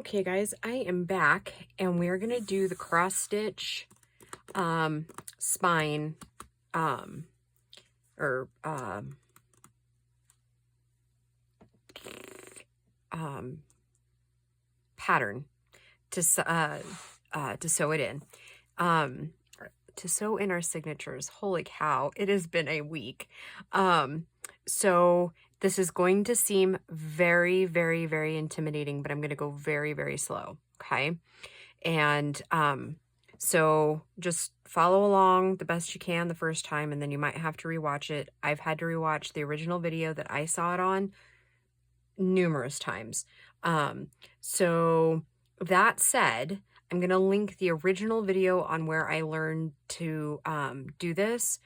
Okay guys, I am back and we're going to do the cross stitch spine or pattern to sew it in. To sew in our signatures. Holy cow, it has been a week. So this is going to seem very, very, very intimidating, but I'm going to go very, very slow. Okay. And so just follow along the best you can the first time, and then you might have to rewatch it. I've had to rewatch the original video that I saw it on numerous times. So that said, I'm going to link the original video on where I learned to do this.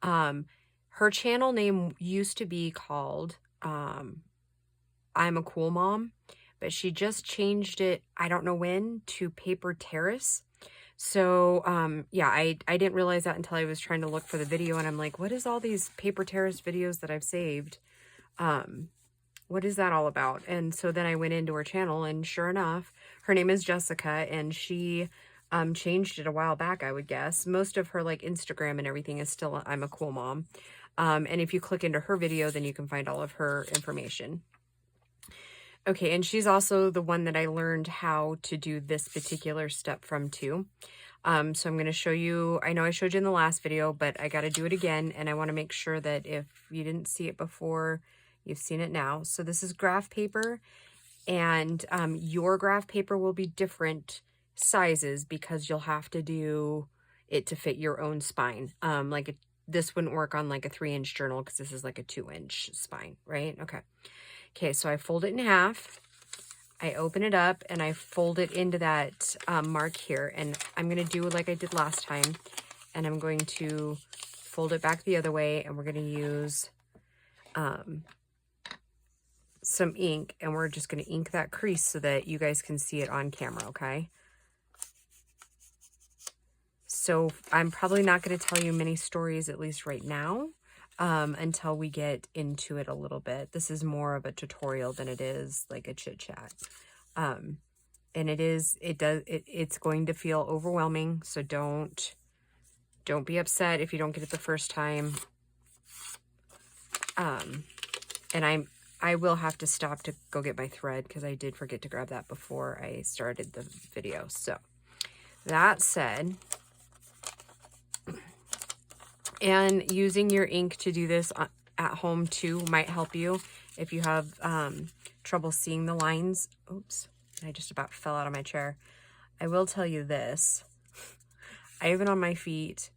Her channel name used to be called I'm a Cool Mom, but she just changed it, I don't know when, to Paper Terrace. So yeah, I didn't realize that until I was trying to look for the video, and I'm like, what is all these Paper Terrace videos that I've saved? What is that all about? And so then I went into her channel, and sure enough, her name is Jessica, and she changed it a while back, I would guess. Most of her like Instagram and everything is still I'm a Cool Mom. And if you click into her video, then you can find all of her information. Okay, and she's also the one that I learned how to do this particular step from too. So I'm going to show you, I know I showed you in the last video, but I got to do it again, and I want to make sure that if you didn't see it before, you've seen it now. So this is graph paper, and your graph paper will be different sizes because you'll have to do it to fit your own spine. This wouldn't work on like a 3-inch journal because this is like a 2-inch spine, right? Okay, so I fold it in half. I open it up and I fold it into that mark here, and I'm going to do like I did last time, and I'm going to fold it back the other way, and we're going to use some ink, and we're just going to ink that crease so that you guys can see it on camera, okay? So I'm probably not going to tell you many stories, at least right now, until we get into it a little bit. This is more of a tutorial than it is like a chit chat. And it's going to feel overwhelming. So don't be upset if you don't get it the first time. And I will have to stop to go get my thread because I did forget to grab that before I started the video. So that said, and using your ink to do this at home too might help you if you have trouble seeing the lines. Oops, I just about fell out of my chair. I will tell you this. I've been on my feet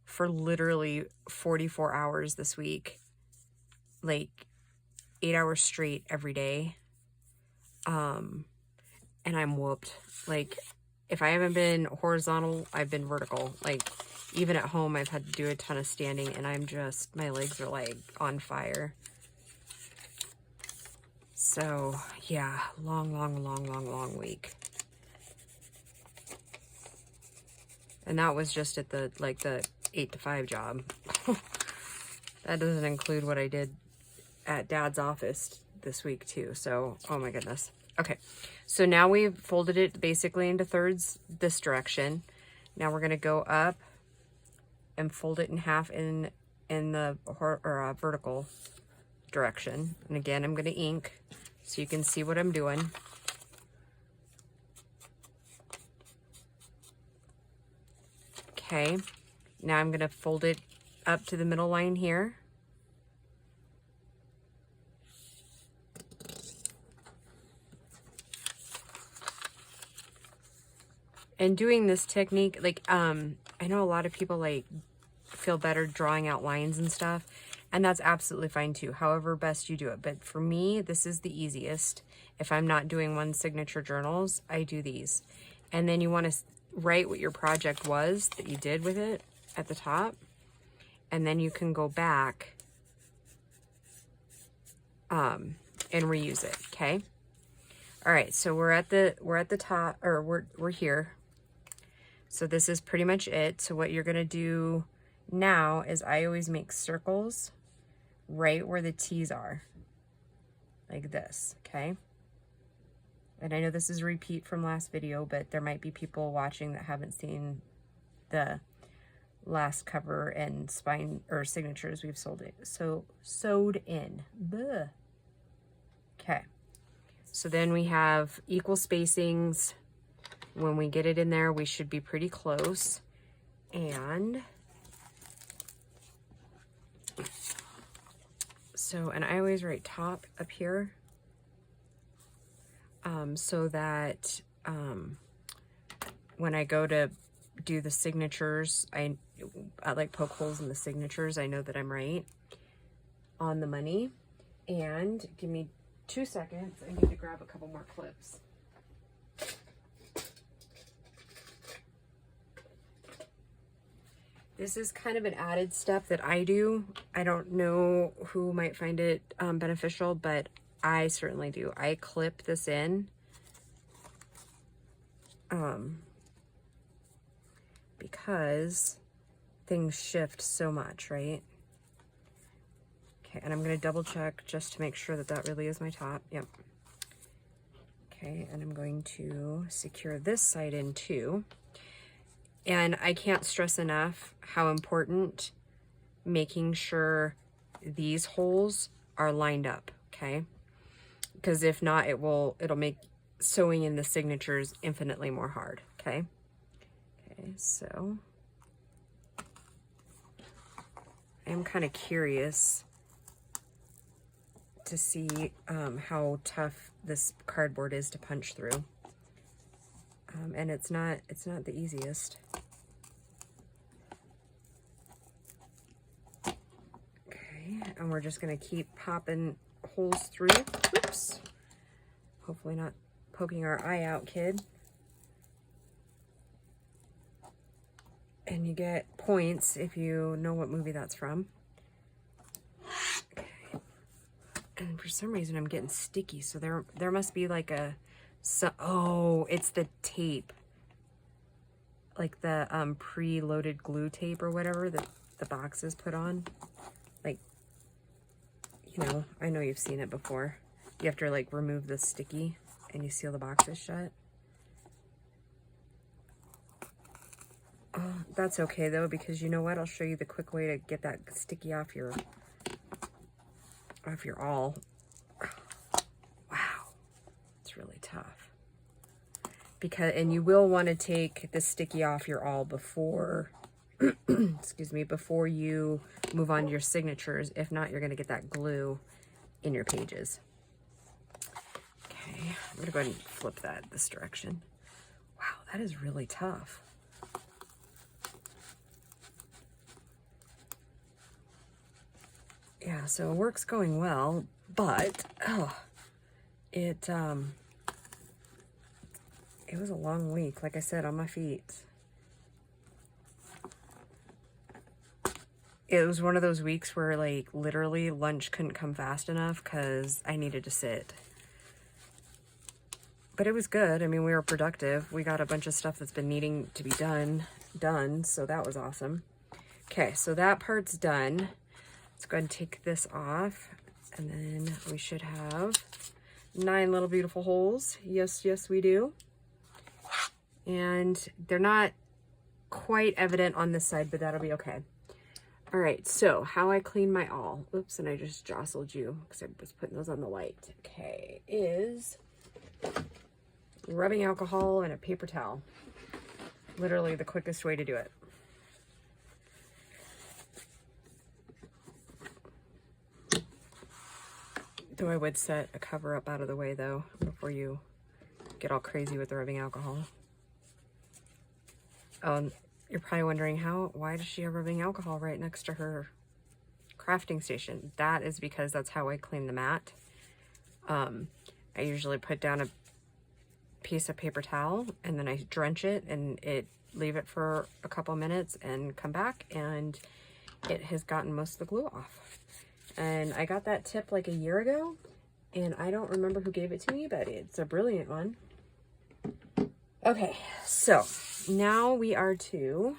for literally 44 hours this week, like 8 hours straight every day. And I'm whooped. Like, if I haven't been horizontal, I've been vertical. Like, even at home, I've had to do a ton of standing, and my legs are like on fire. So yeah, long week. And that was just at the 8 to 5 job. That doesn't include what I did at Dad's office this week too. So, oh my goodness. Okay, so now we've folded it basically into thirds this direction. Now we're gonna go up and fold it in half in the vertical direction. And again, I'm gonna ink so you can see what I'm doing. Okay, now I'm gonna fold it up to the middle line here. And doing this technique, like, I know a lot of people like feel better drawing out lines and stuff, and that's absolutely fine too, however best you do it. But for me, this is the easiest. If I'm not doing one signature journals, I do these. And then you want to write what your project was that you did with it at the top, and then you can go back and reuse it. Okay, all right, so we're at the top, or we're here. So this is pretty much it. So what you're gonna do now is I always make circles right where the T's are, like this, okay? And I know this is a repeat from last video, but there might be people watching that haven't seen the last cover and spine or signatures we've sewed in. Bleh. Okay. So then we have equal spacings. When we get it in there, we should be pretty close. And so, and I always write top up here, so that when I go to do the signatures, I like poke holes in the signatures. I know that I'm right on the money. And give me 2 seconds. I need to grab a couple more clips. This is kind of an added step that I do. I don't know who might find it beneficial, but I certainly do. I clip this in because things shift so much, right? Okay, and I'm going to double check just to make sure that that really is my top. Yep. Okay, and I'm going to secure this side in too. And I can't stress enough how important making sure these holes are lined up, okay? Because if not, it'll make sewing in the signatures infinitely more hard, okay? Okay, so I'm kind of curious to see how tough this cardboard is to punch through. And it's not the easiest. Okay, and we're just gonna keep popping holes through. Oops. Hopefully not poking our eye out, kid. And you get points if you know what movie that's from. Okay. And for some reason I'm getting sticky, so there must be like a oh, it's the tape, like the pre-loaded glue tape or whatever that the box is put on. Like, you know, I know you've seen it before. You have to like remove the sticky and you seal the boxes shut. Oh, that's okay though, because you know what? I'll show you the quick way to get that sticky off your awl. Wow, it's really tough. And you will want to take the sticky off your awl before, excuse me, before you move on to your signatures. If not, you're going to get that glue in your pages. Okay, I'm going to go ahead and flip that this direction. Wow, that is really tough. Yeah, so work's going well, but it was a long week, like I said, on my feet. It was one of those weeks where like literally lunch couldn't come fast enough because I needed to sit. But it was good. I mean, we were productive. We got a bunch of stuff that's been needing to be done, so that was awesome. Okay, so that part's done. Let's go ahead and take this off, and then we should have 9 little beautiful holes. Yes, yes, we do. And they're not quite evident on this side, but that'll be okay. All right, so how I clean my awl. Oops, and I just jostled you because I was putting those on the light. Okay, is rubbing alcohol and a paper towel. Literally the quickest way to do it. Though I would set a cover up out of the way though before you get all crazy with the rubbing alcohol. You're probably wondering why does she have rubbing alcohol right next to her crafting station? That is because that's how I clean the mat. I usually put down a piece of paper towel and then I drench it and leave it for a couple minutes and come back and it has gotten most of the glue off. And I got that tip like a year ago and I don't remember who gave it to me, but it's a brilliant one. Okay, so now we are I'm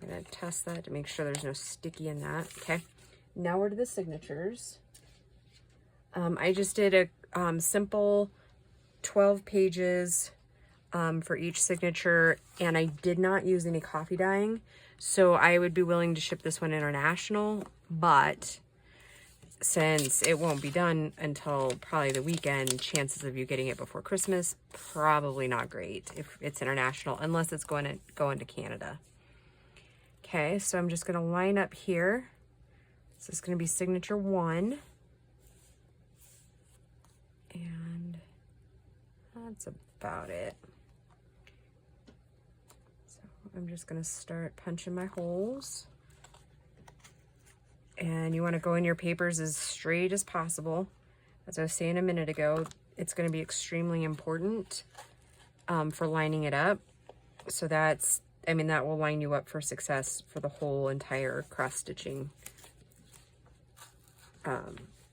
gonna test that to make sure there's no sticky in that. Okay, now we're to the signatures. I just did a simple 12 pages for each signature, and I did not use any coffee dyeing, so I would be willing to ship this one international, but since it won't be done until probably the weekend, chances of you getting it before Christmas, probably not great if it's international, unless it's going to Canada. Okay, so I'm just going to line up here. So it's going to be signature 1. And that's about it. So I'm just going to start punching my holes. And you want to go in your papers as straight as possible. As I was saying a minute ago, it's going to be extremely important for lining it up. So that will line you up for success for the whole entire cross stitching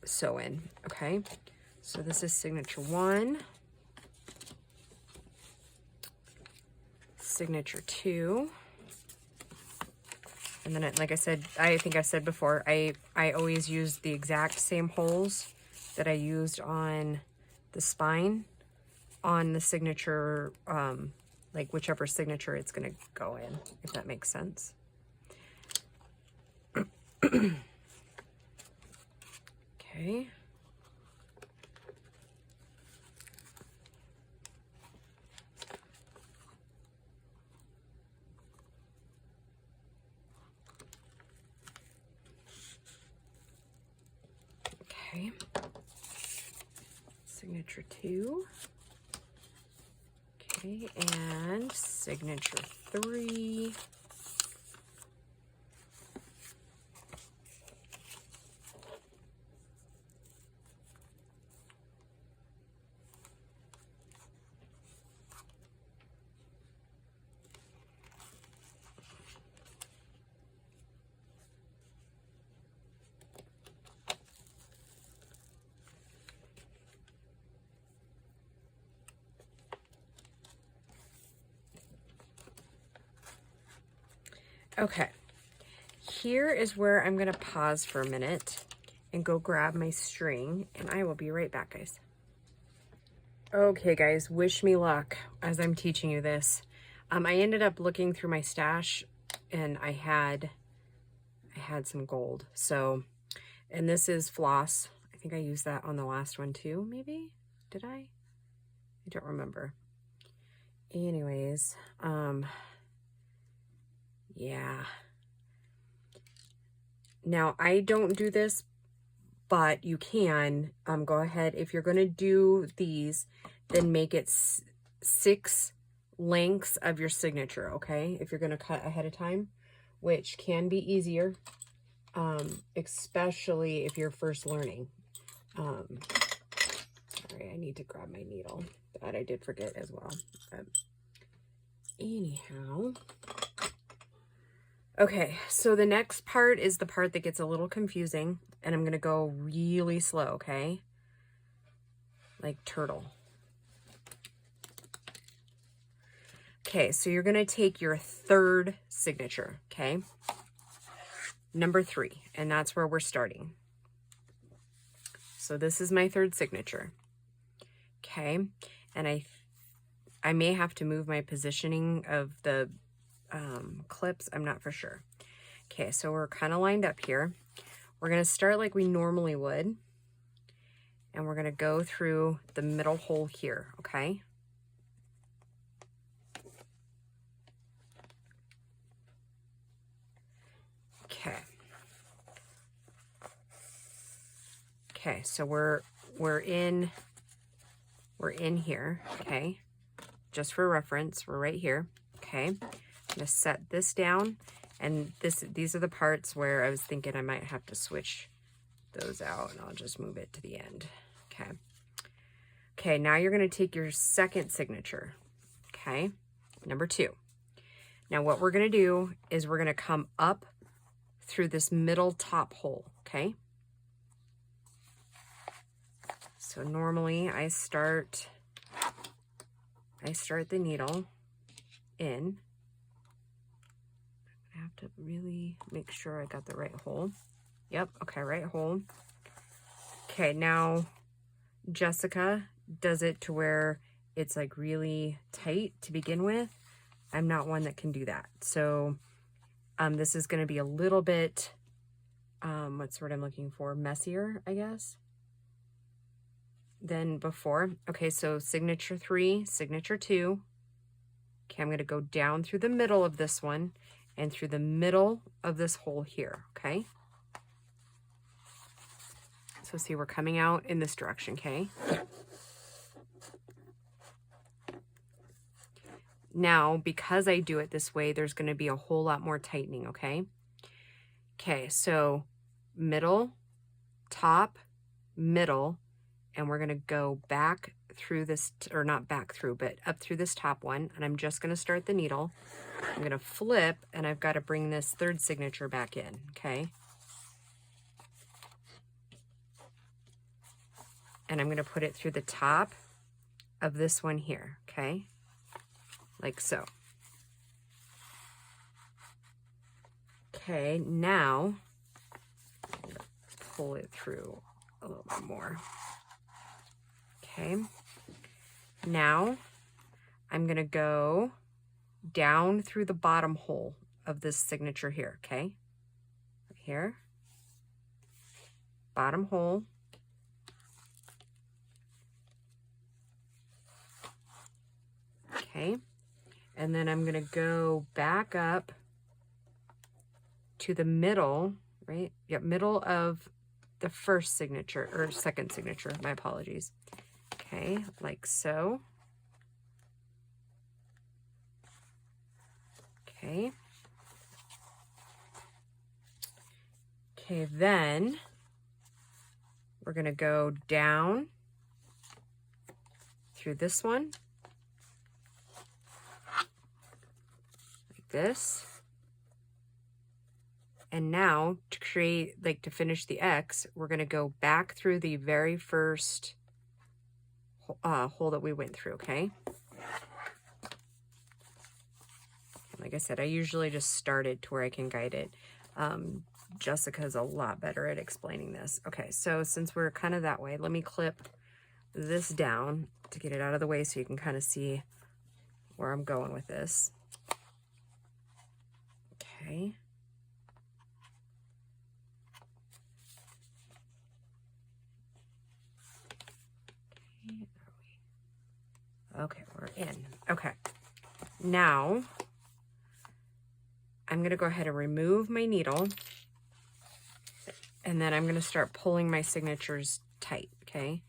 sew-in. Okay, so this is signature 1, signature 2. And then, like I said, I think I've said before, I always use the exact same holes that I used on the spine on the signature, like whichever signature it's going to go in, if that makes sense. Okay. Okay, signature 2, okay, and signature 3, okay. Here is where I'm going to pause for a minute and go grab my string, and I will be right back, guys. Okay, guys, wish me luck as I'm teaching you this. I ended up looking through my stash, and I had some gold. So, and this is floss. I think I used that on the last one too, maybe? Did I? I don't remember. Anyways, yeah. Now, I don't do this, but you can go ahead. If you're going to do these, then make it 6 lengths of your signature, okay? If you're going to cut ahead of time, which can be easier, especially if you're first learning. Sorry, I need to grab my needle. That I did forget as well. But anyhow... Okay, so the next part is the part that gets a little confusing, and I'm going to go really slow, okay? Like turtle. Okay, so you're going to take your 3rd signature, okay? Number 3, and that's where we're starting. So this is my 3rd signature, okay? And I may have to move my positioning of the clips, I'm not for sure. Okay, so we're kind of lined up here. We're going to start like we normally would, and we're going to go through the middle hole here, okay? Okay. Okay, so we're in here, okay? Just for reference, we're right here, okay? I'm going to set this down, and these are the parts where I was thinking I might have to switch those out, and I'll just move it to the end. Okay. Okay, now you're going to take your 2nd signature, okay? Number 2. Now what we're going to do is we're going to come up through this middle top hole, okay? So normally I start the needle in. I have to really make sure I got the right hole. Yep, okay, right hole. Okay, now, Jessica, does it to where it's like really tight to begin with. I'm not one that can do that. So this is going to be a little bit, what's the word I'm looking for? Messier, I guess, than before. Okay, so signature 3, signature 2. Okay, I'm going to go down through the middle of this one and through the middle of this hole here, okay? So see, we're coming out in this direction, okay? Now, because I do it this way, there's going to be a whole lot more tightening, okay? Okay, so middle, top, middle, and we're going to go back through this, or not back through, but up through this top one, and I'm just going to start the needle. I'm going to flip, and I've got to bring this third signature back in, okay? And I'm going to put it through the top of this one here, okay? Like so. Okay, now pull it through a little bit more. Okay, now I'm going to go down through the bottom hole of this signature here, okay? Right here, bottom hole. Okay, and then I'm going to go back up to the middle, right? Yep, middle of the first signature, or second signature, my apologies. Okay, like so. Okay. Okay, then we're going to go down through this one, like this. And now to create, like to finish the X, we're going to go back through the very first hole that we went through, okay? Like I said, I usually just start it to where I can guide it. Jessica's a lot better at explaining this. Okay, so since we're kind of that way, let me clip this down to get it out of the way so you can kind of see where I'm going with this. Okay. Okay, we're in. Okay, now I'm going to go ahead and remove my needle, and then I'm going to start pulling my signatures tight, okay?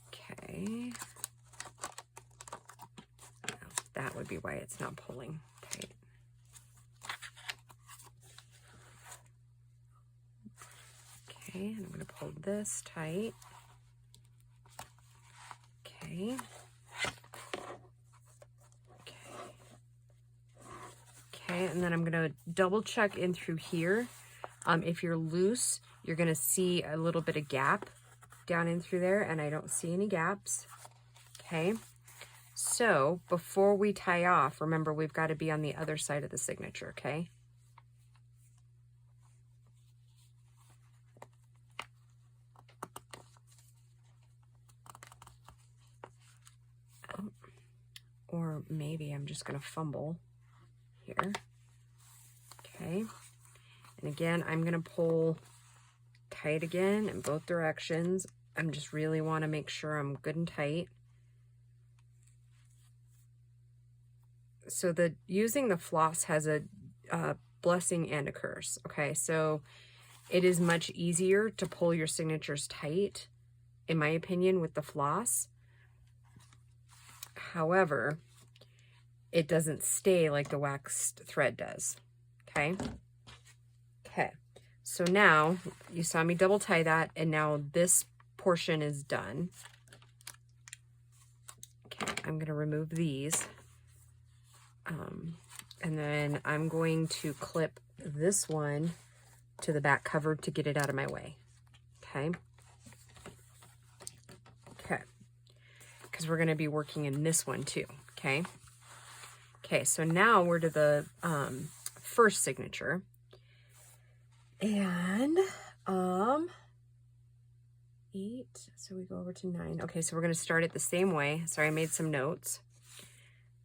Okay. That would be why it's not pulling tight. Okay, and I'm going to pull this tight. Okay. Okay, and then I'm going to double check in through here. If you're loose, you're going to see a little bit of gap down in through there, and I don't see any gaps. Okay, so before we tie off, remember we've got to be on the other side of the signature, okay? Or maybe I'm just going to fumble here. Okay. And again, I'm going to pull tight again in both directions. I'm just really want to make sure I'm good and tight. So using the floss has a blessing and a curse. Okay. So it is much easier to pull your signatures tight, in my opinion, with the floss. However, it doesn't stay like the waxed thread does, okay? Okay, so now you saw me double tie that, and now this portion is done. Okay, I'm gonna remove these. And then I'm going to clip this one to the back cover to get it out of my way, okay? Okay, because we're gonna be working in this one too, okay? Okay, so now we're to the first signature. And 8, so we go over to 9. Okay, so we're going to start it the same way. Sorry, I made some notes.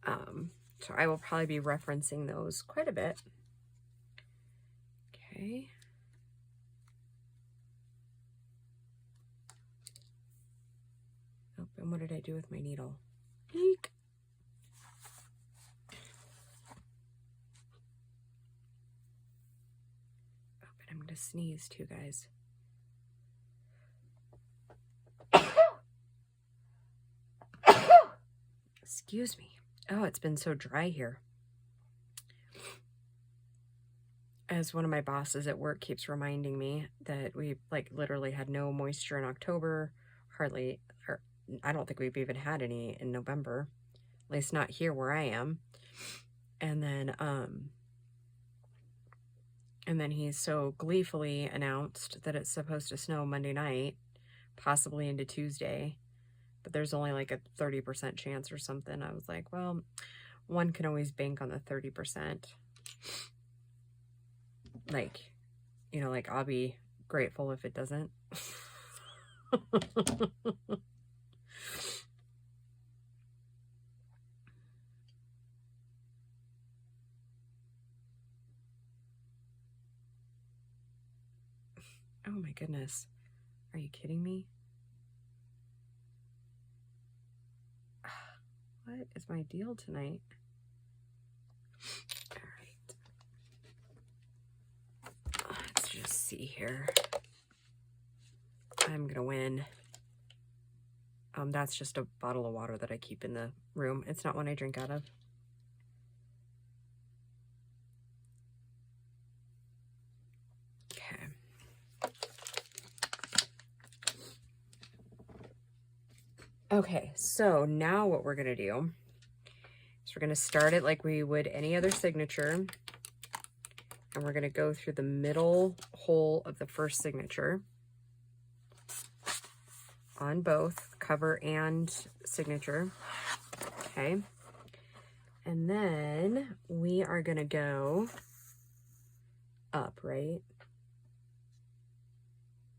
So I will probably be referencing those quite a bit. Okay. Oh, and what did I do with my needle? Eek. Oh, but I'm going to sneeze too, guys. Excuse me. Oh, it's been so dry here. As one of my bosses at work keeps reminding me that we like literally had no moisture in October, hardly, or I don't think we've even had any in November, at least not here where I am. And then he so gleefully announced that it's supposed to snow Monday night, possibly into Tuesday, but there's only like a 30% chance or something. I was like, well, one can always bank on the 30%. Like, you know, like I'll be grateful if it doesn't. Oh my goodness. Are you kidding me? What is my deal tonight? All right. Let's just see here. I'm gonna win. That's just a bottle of water that I keep in the room. It's not one I drink out of. Okay. Okay, so now what we're gonna do is we're gonna start it like we would any other signature. And we're gonna go through the middle hole of the first signature on both cover and signature. Okay. And then we are gonna go up, right?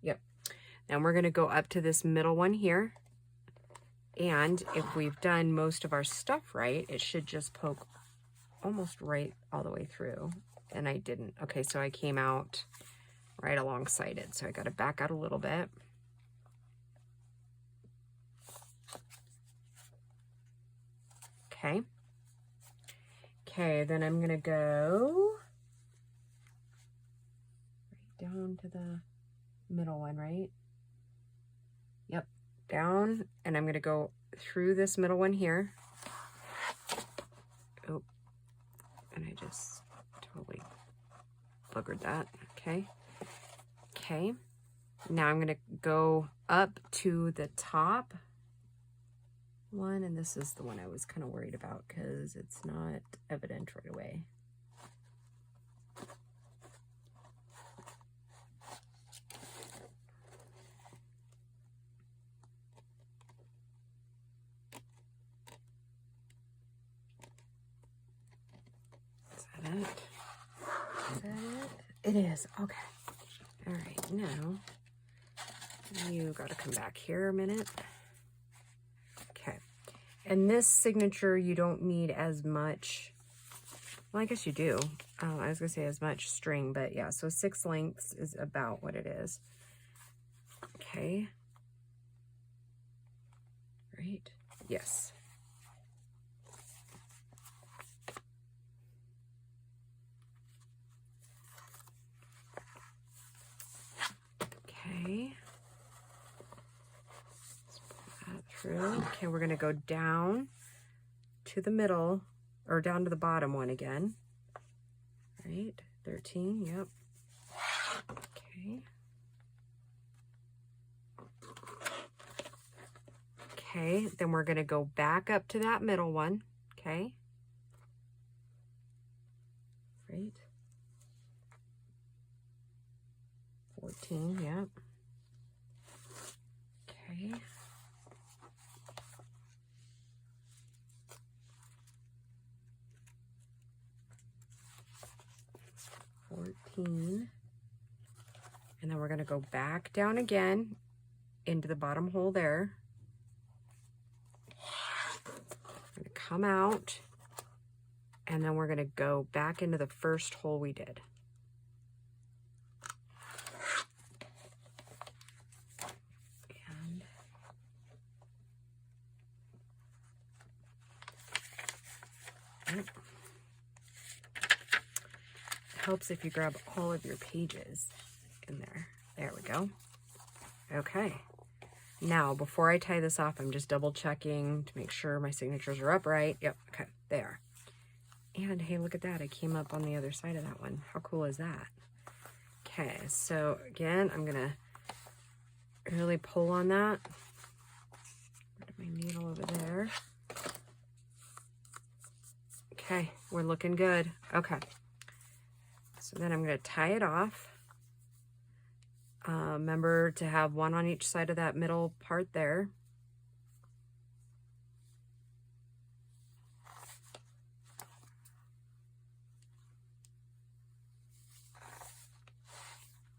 Yep. And we're gonna go up to this middle one here. And if we've done most of our stuff right, it should just poke almost right all the way through. And I didn't. Okay, so I came out right alongside it. So I got to back out a little bit. Okay. Okay, then I'm going to go right down to the middle one, right? Yep, down. And I'm going to go through this middle one here. Oh, and I just totally buggered that. Okay. Okay. Now I'm going to go up to the top one, and this is the one I was kind of worried about because it's not evident right away. Is that it? Is that it? It is. Okay. All right. Now you got to come back here a minute. Okay. And this signature, you don't need as much. Well, I guess you do. I was going to say as much string, but yeah. So 6 lengths is about what it is. Okay. Right. Yes. Okay. Let's pull that through. Okay, we're going to go down to the middle, or down to the bottom one again. Right, 13, yep. Okay. Okay, then we're going to go back up to that middle one, okay? Right. 14, yep. Okay. And then we're going to go back down again into the bottom hole there. We're going to come out, and then we're going to go back into the first hole we did. It helps if you grab all of your pages in there. There we go. Okay. Now, before I tie this off, I'm just double checking to make sure my signatures are upright. Yep, okay, they are. And hey, look at that. I came up on the other side of that one. How cool is that? Okay, so again, I'm going to really pull on that. Put my needle over there. Okay, we're looking good. Okay. So then I'm going to tie it off. Remember to have one on each side of that middle part there.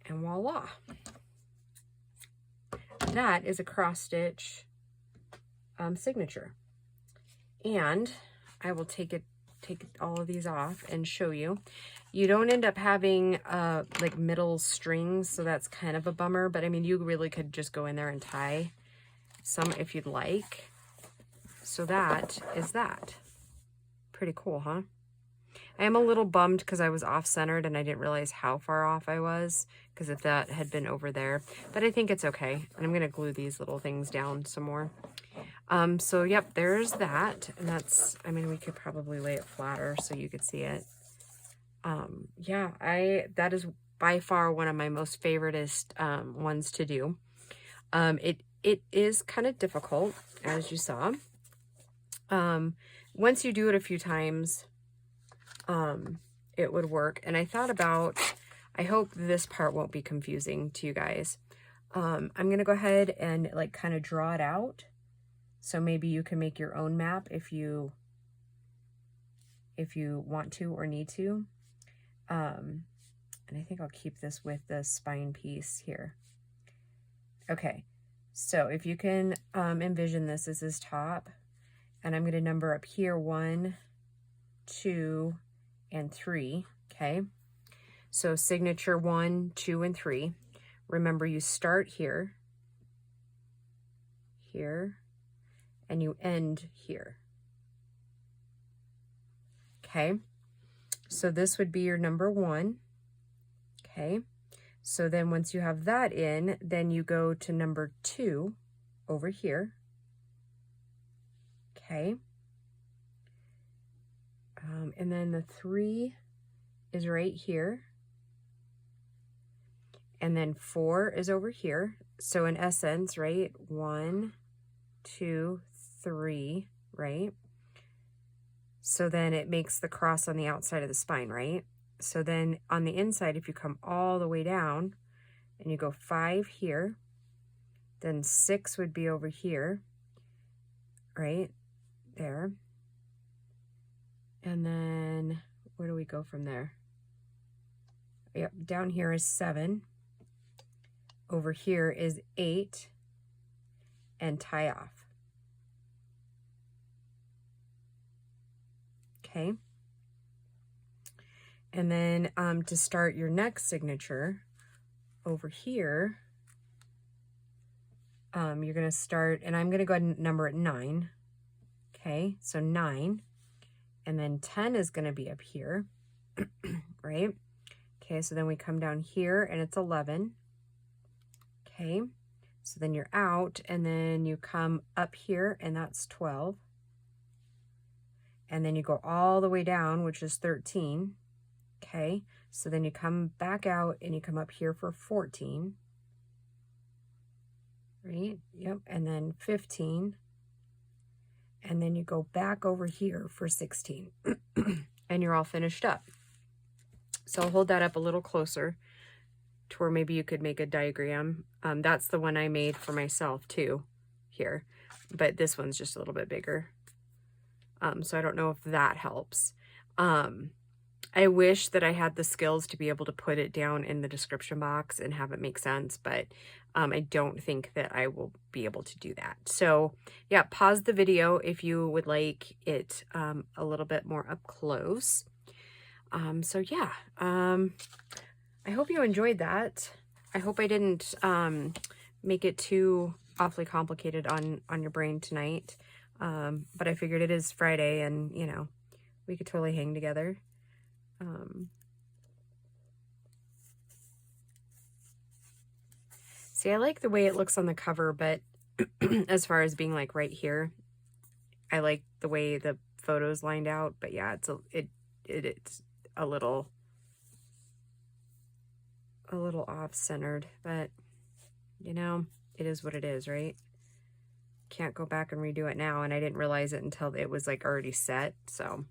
And voila. That is a cross stitch signature. And I will take all of these off and show you. You don't end up having like middle strings, so that's kind of a bummer, but I mean, you really could just go in there and tie some if you'd like. So that is that. Pretty cool, huh? I am a little bummed because I was off-centered and I didn't realize how far off I was, because if that had been over there, but I think it's okay. And I'm going to glue these little things down some more. So yep, there's that. And that's, I mean, we could probably lay it flatter so you could see it. Yeah, that is by far one of my most favoriteest, ones to do. It is kind of difficult, as you saw. Once you do it a few times, it would work. And I thought about, I hope this part won't be confusing to you guys. I'm going to go ahead and like kind of draw it out. So maybe you can make your own map if you want to or need to. And I think I'll keep this with the spine piece here. Okay, so if you can envision this as his top, and I'm going to number up here 1, 2, and 3. Okay, so signature 1, 2, and 3. Remember, you start here, and you end here. Okay, so this would be your number 1. Okay, so then once you have that in, then you go to number 2 over here. Okay, and then the 3 is right here, and then 4 is over here. So in essence, right, 1, 2, 3, right? So then it makes the cross on the outside of the spine, right? So then on the inside, if you come all the way down and you go 5 here, then 6 would be over here, right there. And then where do we go from there? Yep, down here is 7. Over here is 8, and tie off. Okay. And then to start your next signature over here, you're going to start, and I'm going to go ahead and number it 9. Okay, so 9, and then 10 is going to be up here, right? Okay, so then we come down here and it's 11. Okay, so then you're out, and then you come up here and that's 12. And then you go all the way down, which is 13. Okay, so then you come back out and you come up here for 14. Right, yep, and then 15. And then you go back over here for 16. And you're all finished up. So I'll hold that up a little closer to where maybe you could make a diagram. That's the one I made for myself too here, but this one's just a little bit bigger. So I don't know if that helps. I wish that I had the skills to be able to put it down in the description box and have it make sense, but I don't think that I will be able to do that. So yeah, pause the video if you would like it a little bit more up close. So yeah, I hope you enjoyed that. I hope I didn't make it too awfully complicated on your brain tonight. But I figured it is Friday and, you know, we could totally hang together. See, I like the way it looks on the cover, but as far as being like right here, I like the way the photos lined out. But yeah, it's a little off-centered, but you know, it is what it is, right? Can't go back and redo it now, and I didn't realize it until it was like already set. So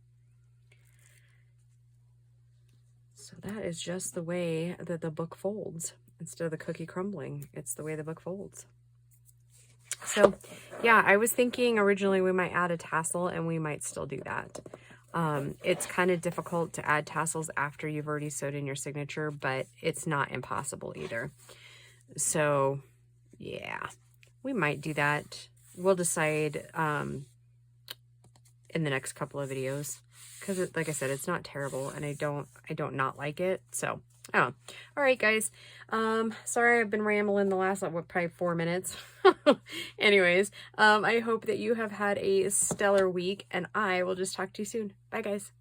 that is just the way that the book folds. Instead of the cookie crumbling, it's the way the book folds. So yeah, I was thinking originally we might add a tassel, and we might still do that. It's kind of difficult to add tassels after you've already sewed in your signature, but it's not impossible either. So yeah, we might do that. We'll decide in the next couple of videos, because like I said, it's not terrible, and I don't not like it. So oh, all right, guys. Sorry I've been rambling the last probably 4 minutes. Anyways, I hope that you have had a stellar week, and I will just talk to you soon. Bye, guys.